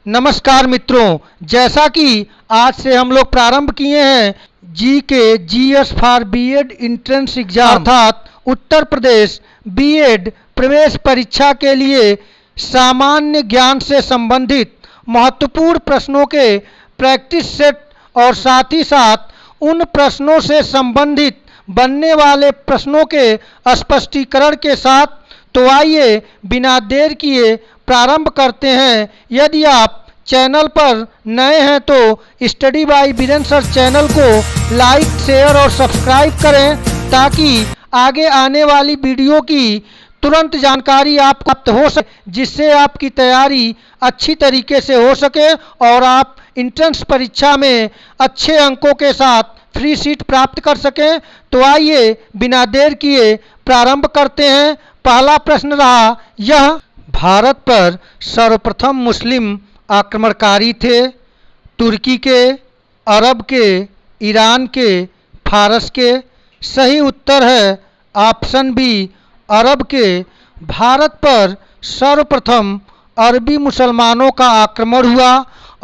नमस्कार मित्रों, जैसा कि आज से हम लोग प्रारंभ किए हैं GS for BEd entrance exam अर्थात उत्तर प्रदेश बीएड प्रवेश परीक्षा के लिए सामान्य ज्ञान से संबंधित महत्वपूर्ण प्रश्नों के प्रैक्टिस सेट और साथ ही साथ उन प्रश्नों से संबंधित बनने वाले प्रश्नों के स्पष्टीकरण के साथ। तो आइए बिना देर किए प्रारंभ करते हैं। यदि आप चैनल पर नए हैं तो study bye Biren sir channel को लाइक, शेयर और सब्सक्राइब करें ताकि आगे आने वाली वीडियो की तुरंत जानकारी आप प्राप्त हो सके, जिससे आपकी तैयारी अच्छी तरीके से हो सके और आप एंट्रेंस परीक्षा में अच्छे अंकों के साथ फ्री सीट प्राप्त कर सकें। तो आइए बिना देर किए प्रारंभ करते हैं। पहला प्रश्न रहा यह, भारत पर सर्वप्रथम मुस्लिम आक्रमणकारी थे? तुर्की के, अरब के, ईरान के, फारस के? सही उत्तर है ऑप्शन बी, अरब के। भारत पर सर्वप्रथम अरबी मुसलमानों का आक्रमण हुआ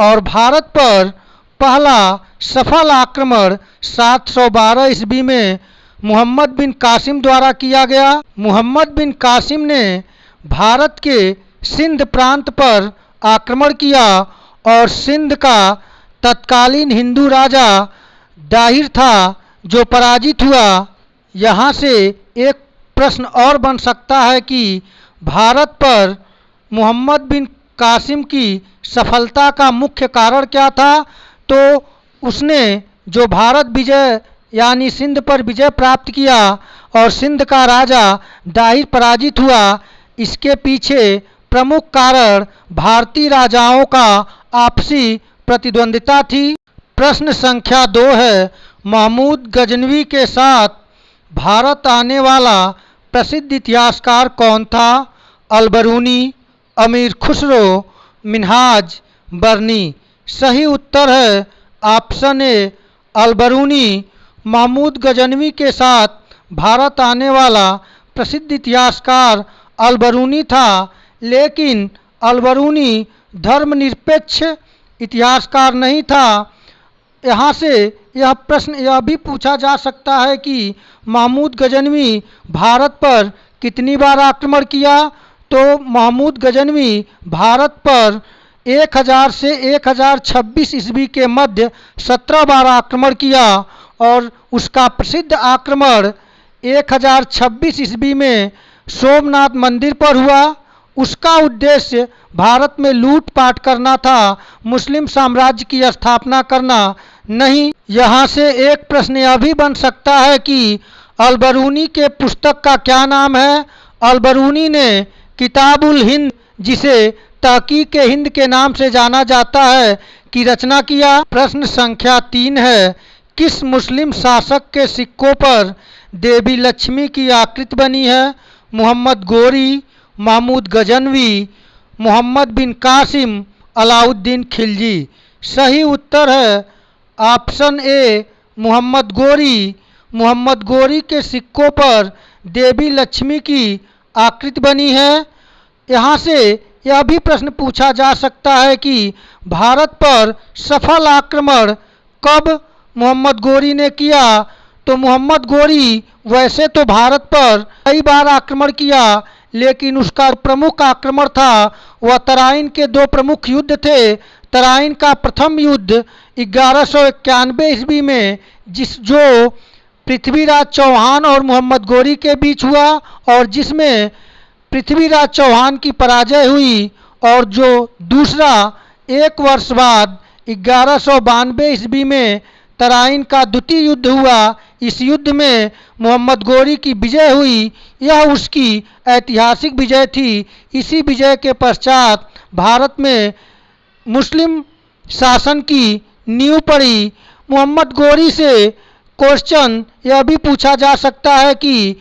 और भारत पर पहला सफल आक्रमण 712 ईस्वी में मोहम्मद बिन कासिम द्वारा किया गया। मोहम्मद बिन कासिम ने भारत के सिंध प्रांत पर आक्रमण किया और सिंध का तत्कालीन हिंदू राजा दाहिर था जो पराजित हुआ। यहाँ से एक प्रश्न और बन सकता है कि भारत पर मोहम्मद बिन कासिम की सफलता का मुख्य कारण क्या था? तो उसने जो भारत विजय यानी सिंध पर विजय प्राप्त किया और सिंध का राजा दाहिर पराजित हुआ, इसके पीछे प्रमुख कारण भारतीय राजाओं का आपसी प्रतिद्वंदिता थी। प्रश्न संख्या 2 है, महमूद गजनवी के साथ भारत आने वाला प्रसिद्ध इतिहासकार कौन था? अलबरूनी, अमीर खुसरो, मिन्हाज, बर्नी? सही उत्तर है ऑप्शन ए, अलबरूनी। महमूद गजनवी के साथ भारत आने वाला प्रसिद्ध इतिहासकार अलबरूनी था, लेकिन अलबरूनी धर्मनिरपेक्ष इतिहासकार नहीं था। यहाँ से यह प्रश्न यह भी पूछा जा सकता है कि महमूद गजनवी भारत पर कितनी बार आक्रमण किया? तो महमूद गजनवी भारत पर 1000 से 1026 ईस्वी के मध्य 17 बार आक्रमण किया और उसका प्रसिद्ध आक्रमण 1026 ईस्वी में सोमनाथ मंदिर पर हुआ। उसका उद्देश्य भारत में लूटपाट करना था, मुस्लिम साम्राज्य की स्थापना करना नहीं। यहाँ से एक प्रश्न यह भी बन सकता है कि अलबरूनी के पुस्तक का क्या नाम है? अलबरूनी ने किताबुल हिंद, जिसे तहकीक हिंद के नाम से जाना जाता है, की रचना किया। प्रश्न संख्या 3 है, किस मुस्लिम शासक के सिक्कों पर देवी लक्ष्मी की आकृति बनी है? मोहम्मद गोरी, महमूद गजनवी, मोहम्मद बिन कासिम, अलाउद्दीन खिलजी? सही उत्तर है ऑप्शन ए, मोहम्मद गोरी। मोहम्मद गोरी के सिक्कों पर देवी लक्ष्मी की आकृति बनी है। यहाँ से यह भी प्रश्न पूछा जा सकता है कि भारत पर सफल आक्रमण कब मोहम्मद गोरी ने किया? तो मोहम्मद गोरी वैसे तो भारत पर कई बार आक्रमण किया, लेकिन उसका प्रमुख आक्रमण था वह तराइन के 2 प्रमुख युद्ध थे। तराइन का प्रथम युद्ध 1191 ईस्वी में जो पृथ्वीराज चौहान और मोहम्मद गोरी के बीच हुआ और जिसमें पृथ्वीराज चौहान की पराजय हुई, और जो दूसरा 1 वर्ष बाद 1192 ईस्वी में तराइन का द्वितीय युद्ध हुआ। इस युद्ध में मोहम्मद गोरी की विजय हुई, यह उसकी ऐतिहासिक विजय थी। इसी विजय के पश्चात भारत में मुस्लिम शासन की नींव पड़ी। मोहम्मद गोरी से क्वेश्चन यह भी पूछा जा सकता है कि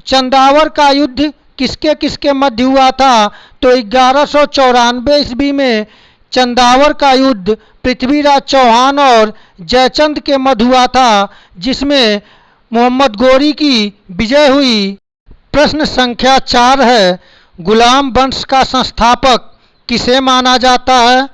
चंदावर का युद्ध किसके किसके मध्य हुआ था? तो 1194 ईस्वी में चंदावर का युद्ध पृथ्वीराज चौहान और जयचंद के मध्य हुआ था, जिसमें मोहम्मद गोरी की विजय हुई। प्रश्न संख्या 4 है, गुलाम वंश का संस्थापक किसे माना जाता है?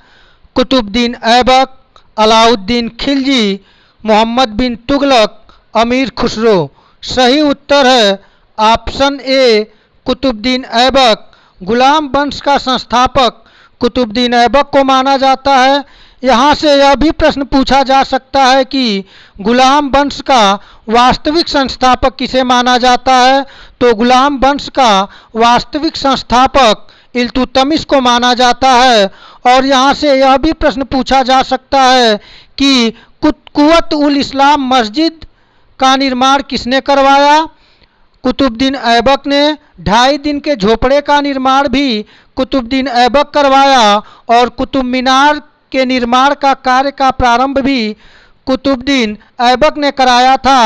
कुतुबुद्दीन ऐबक, अलाउद्दीन खिलजी, मोहम्मद बिन तुगलक, अमीर खुसरो। सही उत्तर है ऑप्शन ए कुतुबुद्दीन ऐबक। गुलाम वंश का संस्थापक कुतुबुद्दीन ऐबक को माना जाता है। यहाँ से यह भी प्रश्न पूछा जा सकता है कि गुलाम वंश का वास्तविक संस्थापक किसे माना जाता है, तो गुलाम वंश का वास्तविक संस्थापक इल्तुतमिश को माना जाता है। और यहाँ से यह भी प्रश्न पूछा जा सकता है कि कुव्वत उल इस्लाम मस्जिद का निर्माण किसने करवाया। कुतुबुद्दीन ऐबक ने। 2.5 दिन के झोपड़े का निर्माण भी कुतुबुद्दीन ऐबक करवाया और कुतुब मीनार के निर्माण का कार्य का प्रारंभ भी कुतुबुद्दीन ऐबक ने कराया था।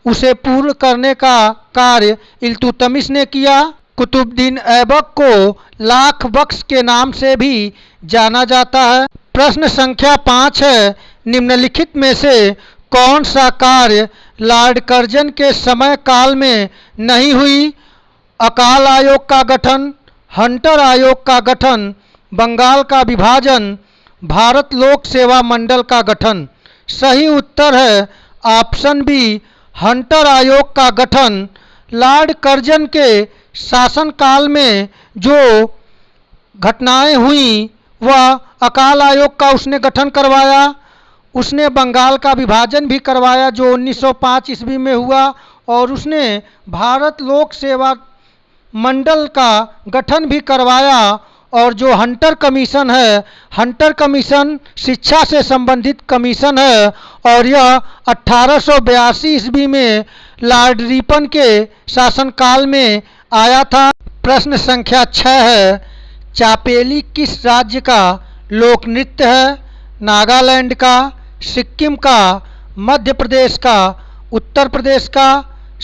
उसे पूर्ण करने का कार्य इल्तुतमिश ने किया। कुतुबुद्दीन ऐबक को लाख बख्श के नाम से भी जाना जाता है। प्रश्न संख्या 5 है, निम्नलिखित में से कौन सा कार्य लॉर्ड कर्जन के समय काल में नहीं हुई। अकाल आयोग का गठन, हंटर आयोग का गठन, बंगाल का विभाजन, भारत लोक सेवा मंडल का गठन। सही उत्तर है ऑप्शन बी हंटर आयोग का गठन। लॉर्ड कर्जन के शासनकाल में जो घटनाएं हुई वह अकाल आयोग का उसने गठन करवाया। उसने बंगाल का विभाजन भी करवाया जो 1905 ईस्वी में हुआ और उसने भारत लोक सेवा मंडल का गठन भी करवाया। और जो हंटर कमीशन है, हंटर कमीशन शिक्षा से संबंधित कमीशन है और यह 1882 ईस्वी में लॉर्ड रिपन के शासनकाल में आया था। प्रश्न संख्या 6 है, चापेली किस राज्य का लोक नृत्य है। नागालैंड का, सिक्किम का, मध्य प्रदेश का, उत्तर प्रदेश का।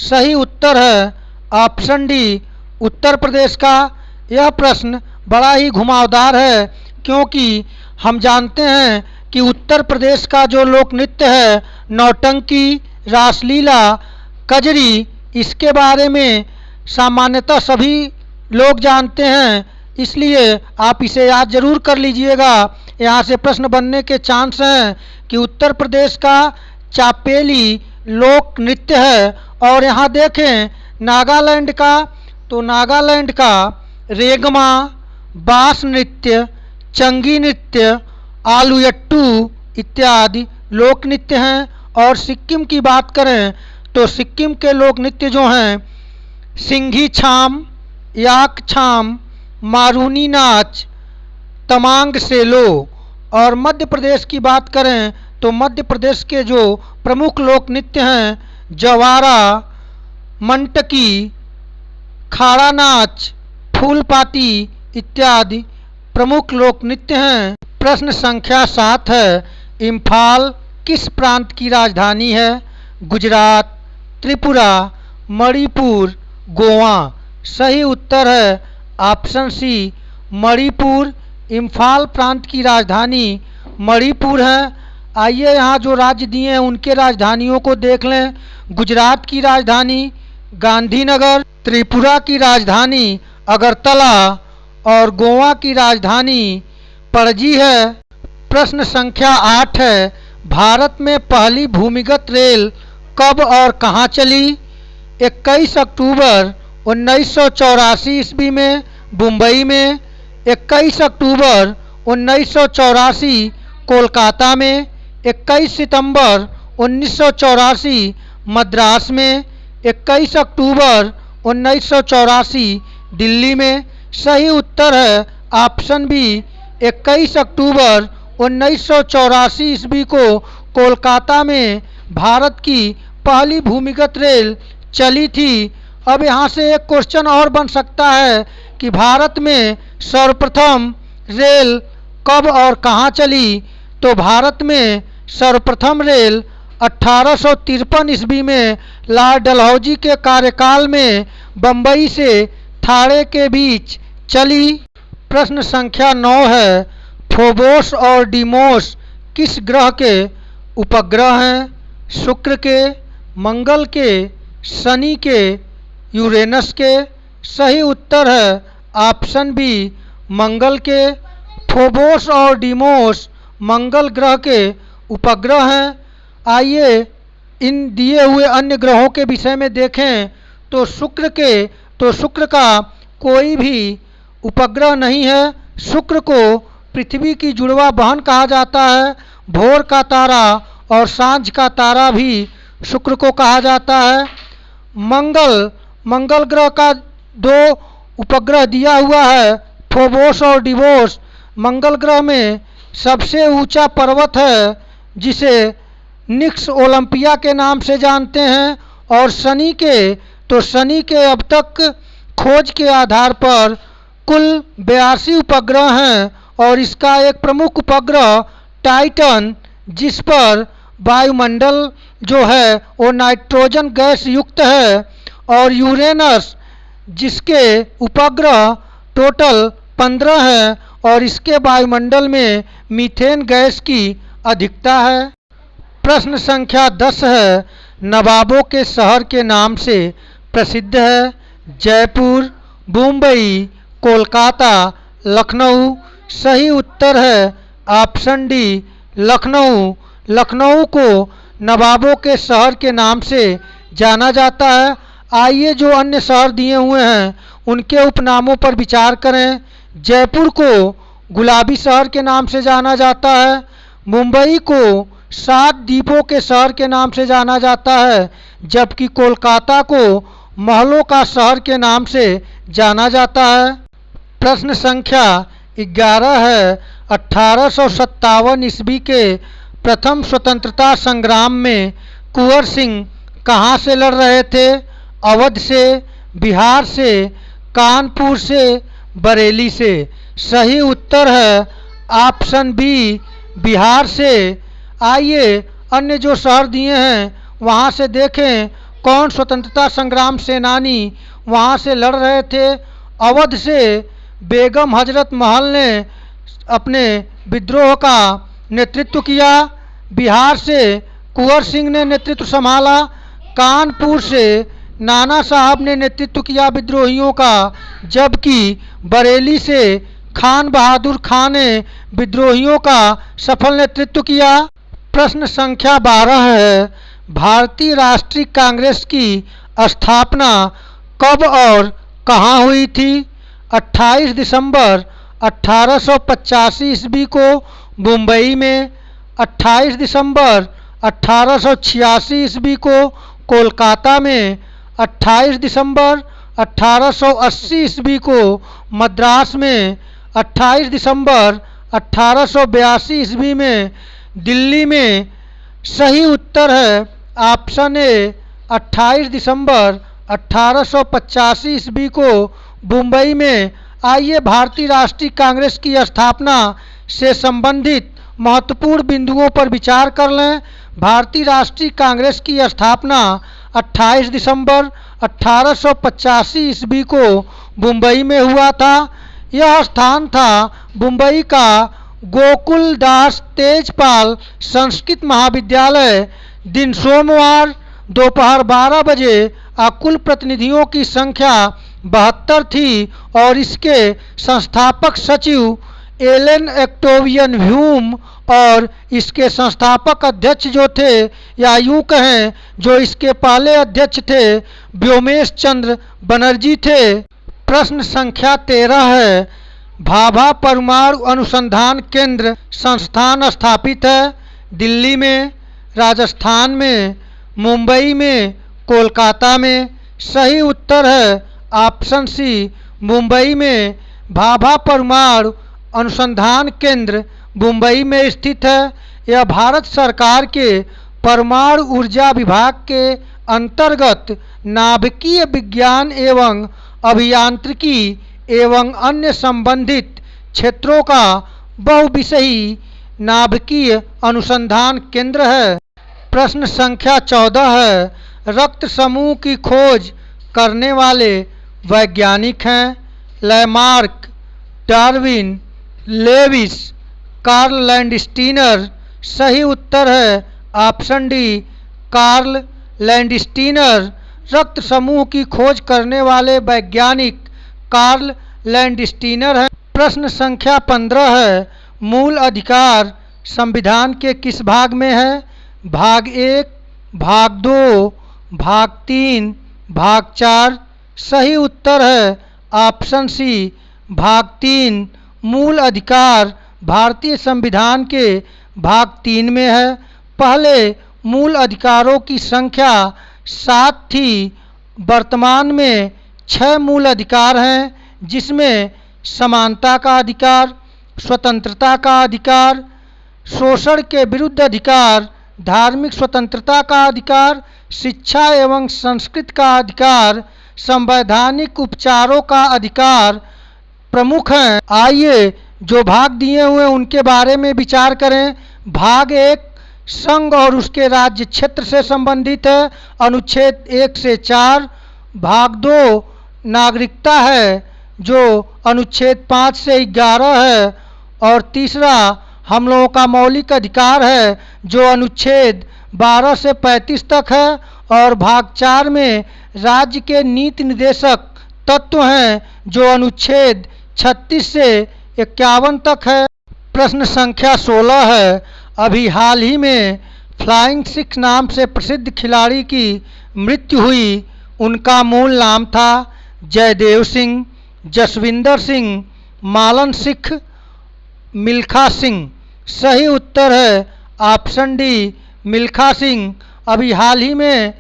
सही उत्तर है ऑप्शन डी उत्तर प्रदेश का। यह प्रश्न बड़ा ही घुमावदार है क्योंकि हम जानते हैं कि उत्तर प्रदेश का जो लोक नृत्य है नौटंकी, रासलीला, कजरी, इसके बारे में सामान्यतः सभी लोग जानते हैं, इसलिए आप इसे याद जरूर कर लीजिएगा। यहाँ से प्रश्न बनने के चांस हैं कि उत्तर प्रदेश का चापेली लोक नृत्य है। और यहाँ देखें नागालैंड का, तो नागालैंड का रेगमा, बास नृत्य, चंगी नृत्य, आलुयट्टू इत्यादि लोक नृत्य हैं। और सिक्किम की बात करें तो सिक्किम के लोक नृत्य जो हैं सिंघी छाम, याक छाम, मारूनी नाच, तमांग सेलो। और मध्य प्रदेश की बात करें तो मध्य प्रदेश के जो प्रमुख लोक नृत्य हैं जवारा, मंटकी, खाड़ा नाच, फूलपाती इत्यादि प्रमुख लोक नृत्य हैं। प्रश्न संख्या 7 है, इम्फाल किस प्रांत की राजधानी है। गुजरात, त्रिपुरा, मणिपुर, गोवा। सही उत्तर है ऑप्शन सी मणिपुर। इम्फाल प्रांत की राजधानी मणिपुर है। आइए यहाँ जो राज्य दिए हैं उनके राजधानियों को देख लें। गुजरात की राजधानी गांधीनगर, त्रिपुरा की राजधानी अगरतला और गोवा की राजधानी पणजी है। प्रश्न संख्या 8 है, भारत में पहली भूमिगत रेल कब और कहाँ चली। 21 अक्टूबर 1984 ईस्वी में मुंबई में, 21 अक्टूबर 1984 कोलकाता में, 21 सितंबर 1984 मद्रास में, 21 अक्टूबर 1984 दिल्ली में। सही उत्तर है ऑप्शन बी 21 अक्टूबर 1984 ईस्वी को कोलकाता में भारत की पहली भूमिगत रेल चली थी। अब यहाँ से एक क्वेश्चन और बन सकता है कि भारत में सर्वप्रथम रेल कब और कहाँ चली। तो भारत में सर्वप्रथम रेल 1853 ईस्वी में लॉर्ड डलहौजी के कार्यकाल में बम्बई से ठाणे के बीच चली। प्रश्न संख्या 9 है, फोबोस और डीमोस किस ग्रह के उपग्रह हैं। शुक्र के, मंगल के, शनि के, यूरेनस के। सही उत्तर है ऑप्शन बी मंगल के। फोबोस और डीमोस मंगल ग्रह के उपग्रह हैं। आइए इन दिए हुए अन्य ग्रहों के विषय में देखें तो शुक्र का कोई भी उपग्रह नहीं है। शुक्र को पृथ्वी की जुड़वा बहन कहा जाता है। भोर का तारा और सांझ का तारा भी शुक्र को कहा जाता है। मंगल ग्रह का 2 उपग्रह दिया हुआ है, फोबोस और डिवोस। मंगल ग्रह में सबसे ऊंचा पर्वत है जिसे निक्स ओलंपिया के नाम से जानते हैं। और शनि के अब तक खोज के आधार पर कुल 82 उपग्रह हैं और इसका एक प्रमुख उपग्रह टाइटन, जिस पर वायुमंडल जो है वो नाइट्रोजन गैस युक्त है, और यूरेनस जिसके उपग्रह टोटल 15 हैं और इसके वायुमंडल में मीथेन गैस की अधिकता है। प्रश्न संख्या 10 है, नवाबों के शहर के नाम से प्रसिद्ध है। जयपुर, मुंबई, कोलकाता, लखनऊ। सही उत्तर है ऑप्शन डी, लखनऊ। लखनऊ को नवाबों के शहर के नाम से जाना जाता है। आइए जो अन्य शहर दिए हुए हैं उनके उपनामों पर विचार करें। जयपुर को गुलाबी शहर के नाम से जाना जाता है। मुंबई को 7 द्वीपों के शहर के नाम से जाना जाता है, जबकि कोलकाता को महलों का शहर के नाम से जाना जाता है। प्रश्न संख्या 11 है, 1857 ईस्वी के प्रथम स्वतंत्रता संग्राम में कुंवर सिंह कहाँ से लड़ रहे थे? अवध से, बिहार से, कानपुर से, बरेली से। सही उत्तर है ऑप्शन बी, बिहार से। आइए अन्य जो शहर दिए हैं वहाँ से देखें कौन स्वतंत्रता संग्राम सेनानी वहाँ से लड़ रहे थे। अवध से बेगम हजरत महल ने अपने विद्रोह का नेतृत्व किया। बिहार से कुंवर सिंह ने नेतृत्व संभाला। कानपुर से नाना साहब ने नेतृत्व किया विद्रोहियों का, जबकि बरेली से खान बहादुर खान ने विद्रोहियों का सफल नेतृत्व किया। प्रश्न संख्या 12 है, भारतीय राष्ट्रीय कांग्रेस की स्थापना कब और कहाँ हुई थी? 28 दिसंबर 1885 ईस्वी को मुंबई में, 28 दिसंबर 1886 ईस्वी को कोलकाता में, 28 दिसंबर 1880 ईस्वी को मद्रास में, 28 दिसंबर 1882 ईस्वी में दिल्ली में। सही उत्तर है ऑप्शन ए, 28 दिसंबर 1885 ईस्वी को मुंबई में। आइए भारतीय राष्ट्रीय कांग्रेस की स्थापना से संबंधित महत्वपूर्ण बिंदुओं पर विचार कर लें। भारतीय राष्ट्रीय कांग्रेस की स्थापना 28 दिसंबर 1885 ईस्वी को मुंबई में हुआ था। यह स्थान था मुंबई का गोकुल दास तेजपाल संस्कृत महाविद्यालय। दिन सोमवार दोपहर 12 बजे कुल प्रतिनिधियों की संख्या 72 थी और इसके संस्थापक सचिव एलन एक्टोवियन ह्यूम और इसके संस्थापक अध्यक्ष जो थे, या यूँ कहें जो इसके पहले अध्यक्ष थे, व्योमेश चंद्र बनर्जी थे। प्रश्न संख्या 13 है, भाभा परमाणु अनुसंधान केंद्र संस्थान स्थापित है। दिल्ली में, राजस्थान में, मुंबई में, कोलकाता में। सही उत्तर है ऑप्शन सी, मुंबई में। भाभा परमाणु अनुसंधान केंद्र मुंबई में स्थित है। यह भारत सरकार के परमाणु ऊर्जा विभाग के अंतर्गत नाभिकीय विज्ञान एवं अभियांत्रिकी एवं अन्य संबंधित क्षेत्रों का बहुविषयी नाभिकीय अनुसंधान केंद्र है। प्रश्न संख्या 14 है, रक्त समूह की खोज करने वाले वैज्ञानिक हैं? Lamarck, Darwin, Lewis, Karl Landsteiner. सही उत्तर है ऑप्शन डी, कार्ल लैंडस्टीनर। रक्त समूह की खोज करने वाले वैज्ञानिक कार्ल लैंडस्टीनर हैं। प्रश्न संख्या 15 है, मूल अधिकार संविधान के किस भाग में है? भाग 1, भाग 2, भाग 3, भाग 4। सही उत्तर है ऑप्शन सी, भाग 3। मूल अधिकार भारतीय संविधान के भाग 3 में है। पहले मूल अधिकारों की संख्या 7 थी, वर्तमान में 6 मूल अधिकार हैं, जिसमें समानता का अधिकार, स्वतंत्रता का अधिकार, शोषण के विरुद्ध अधिकार, धार्मिक स्वतंत्रता का अधिकार, शिक्षा एवं संस्कृति का अधिकार, संवैधानिक उपचारों का अधिकार प्रमुख हैं। आइए जो भाग दिए हुए उनके बारे में विचार करें। भाग 1 संघ और उसके राज्य क्षेत्र से संबंधित है, अनुच्छेद 1 से 4। भाग 2 नागरिकता है, जो अनुच्छेद 5 से 11 है। और तीसरा हम लोगों का मौलिक अधिकार है, जो अनुच्छेद 12 से 35 तक है। और भाग 4 में राज्य के नीति निर्देशक तत्व हैं, जो अनुच्छेद 36 से 51 तक है। प्रश्न संख्या 16 है, अभी हाल ही में फ्लाइंग सिख नाम से प्रसिद्ध खिलाड़ी की मृत्यु हुई, उनका मूल नाम था जयदेव सिंह, जसविंदर सिंह, मालन सिख, मिल्खा सिंह। सही उत्तर है ऑप्शन डी, मिल्खा सिंह। अभी हाल ही में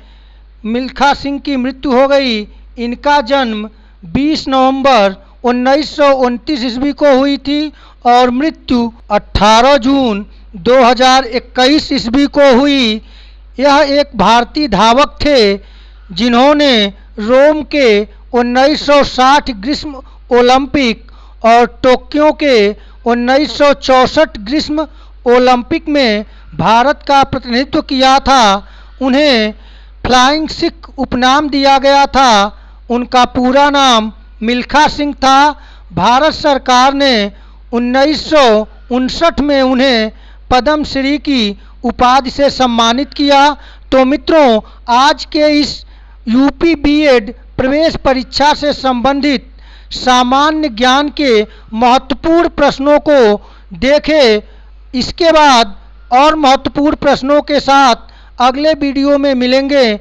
मिल्खा सिंह की मृत्यु हो गई। इनका जन्म 20 नवंबर 1929 ईस्वी को हुई थी और मृत्यु 18 जून 2021 ईस्वी को हुई। यह एक भारतीय धावक थे जिन्होंने रोम के 1960 ग्रीष्म ओलंपिक और टोक्यो के 1964 ग्रीष्म ओलंपिक में भारत का प्रतिनिधित्व किया था। उन्हें फ्लाइंग सिख उपनाम दिया गया था। उनका पूरा नाम मिल्खा सिंह था। भारत सरकार ने 1959 में उन्हें पद्मश्री की उपाधि से सम्मानित किया। तो मित्रों, आज के इस यूपी बीएड प्रवेश परीक्षा से संबंधित सामान्य ज्ञान के महत्वपूर्ण प्रश्नों को देखें। इसके बाद और महत्वपूर्ण प्रश्नों के साथ अगले वीडियो में मिलेंगे।